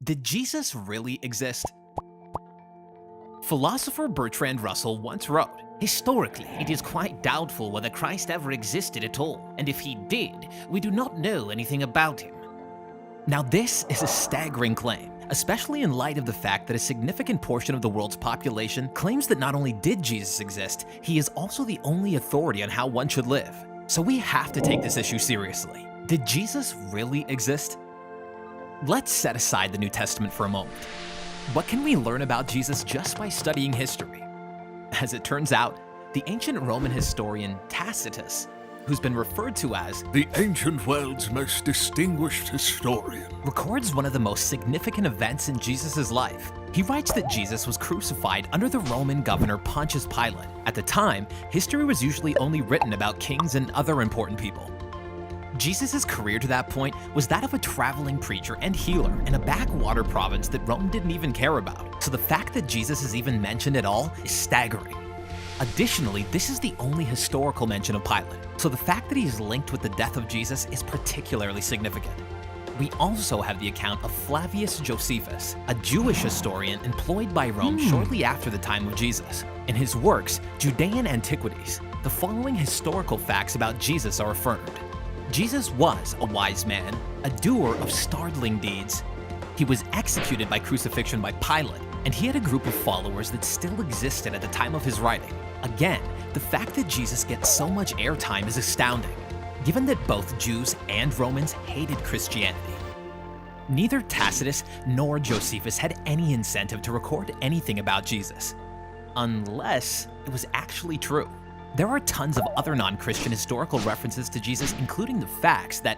Did Jesus really exist? Philosopher Bertrand Russell once wrote, "Historically, it is quite doubtful whether Christ ever existed at all, and if he did, we do not know anything about him." Now this is a staggering claim, especially in light of the fact that a significant portion of the world's population claims that not only did Jesus exist, he is also the only authority on how one should live. So we have to take this issue seriously. Did Jesus really exist? Let's set aside the New Testament for a moment. What can we learn about Jesus just by studying history? As it turns out, the ancient Roman historian Tacitus, who's been referred to as the ancient world's most distinguished historian, records one of the most significant events in Jesus' life. He writes that Jesus was crucified under the Roman governor Pontius Pilate. At the time, history was usually only written about kings and other important people. Jesus' career to that point was that of a traveling preacher and healer in a backwater province that Rome didn't even care about. So the fact that Jesus is even mentioned at all is staggering. Additionally, this is the only historical mention of Pilate, so the fact that he's linked with the death of Jesus is particularly significant. We also have the account of Flavius Josephus, a Jewish historian employed by Rome shortly after the time of Jesus. In his works, Judean Antiquities, the following historical facts about Jesus are affirmed. Jesus was a wise man, a doer of startling deeds. He was executed by crucifixion by Pilate, and he had a group of followers that still existed at the time of his writing. Again, the fact that Jesus gets so much airtime is astounding, given that both Jews and Romans hated Christianity. Neither Tacitus nor Josephus had any incentive to record anything about Jesus, unless it was actually true. There are tons of other non-Christian historical references to Jesus, including the facts that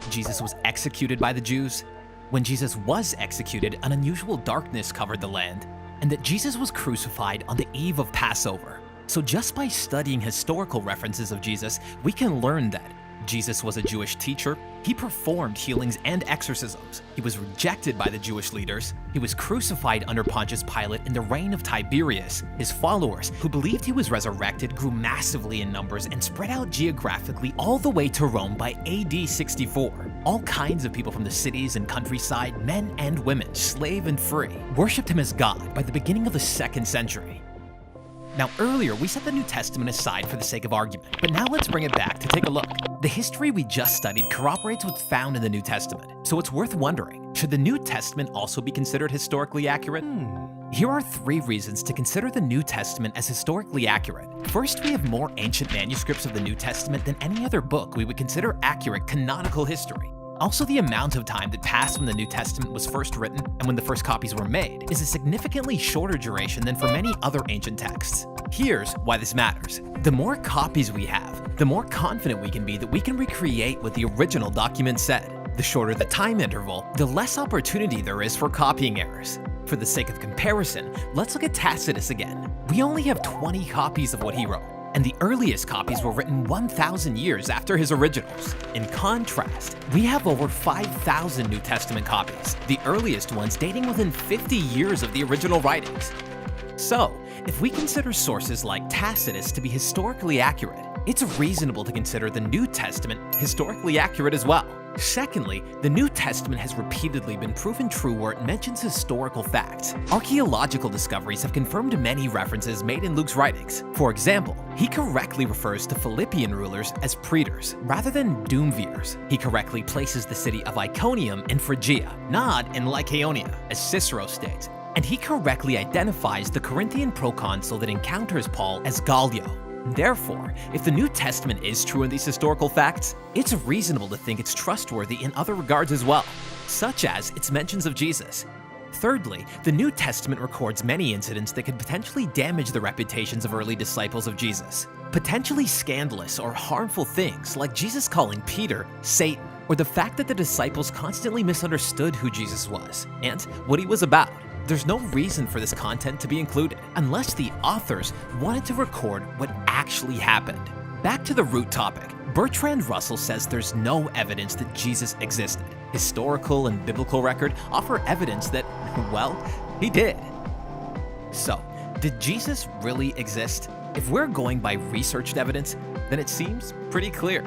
Jesus was executed by the Jews. When Jesus was executed, an unusual darkness covered the land, and that Jesus was crucified on the eve of Passover. So just by studying historical references of Jesus, we can learn that Jesus was a Jewish teacher, he performed healings and exorcisms, he was rejected by the Jewish leaders, he was crucified under Pontius Pilate in the reign of Tiberius. His followers, who believed he was resurrected, grew massively in numbers and spread out geographically all the way to Rome by AD 64. All kinds of people from the cities and countryside, men and women, slave and free, worshipped him as God by the beginning of the 2nd century. Now earlier, we set the New Testament aside for the sake of argument, but now let's bring it back to take a look. The history we just studied corroborates what's found in the New Testament, so it's worth wondering, should the New Testament also be considered historically accurate? Here are 3 reasons to consider the New Testament as historically accurate. First, we have more ancient manuscripts of the New Testament than any other book we would consider accurate canonical history. Also, the amount of time that passed when the New Testament was first written and when the first copies were made is a significantly shorter duration than for many other ancient texts. Here's why this matters. The more copies we have, the more confident we can be that we can recreate what the original document said. The shorter the time interval, the less opportunity there is for copying errors. For the sake of comparison, let's look at Tacitus again. We only have 20 copies of what he wrote, and the earliest copies were written 1,000 years after his originals. In contrast, we have over 5,000 New Testament copies, the earliest ones dating within 50 years of the original writings. So, if we consider sources like Tacitus to be historically accurate, it's reasonable to consider the New Testament historically accurate as well. Secondly, the New Testament has repeatedly been proven true where it mentions historical facts. Archaeological discoveries have confirmed many references made in Luke's writings. For example, he correctly refers to Philippian rulers as praetors rather than duumvirs. He correctly places the city of Iconium in Phrygia, not in Lycaonia, as Cicero states. And he correctly identifies the Corinthian proconsul that encounters Paul as Gallio. Therefore, if the New Testament is true in these historical facts, it's reasonable to think it's trustworthy in other regards as well, such as its mentions of Jesus. Thirdly, the New Testament records many incidents that could potentially damage the reputations of early disciples of Jesus. Potentially scandalous or harmful things like Jesus calling Peter Satan, or the fact that the disciples constantly misunderstood who Jesus was and what he was about. There's no reason for this content to be included, unless the authors wanted to record what actually happened. Back to the root topic, Bertrand Russell says there's no evidence that Jesus existed. Historical and biblical record offer evidence that, well, he did. So, did Jesus really exist? If we're going by researched evidence, then it seems pretty clear.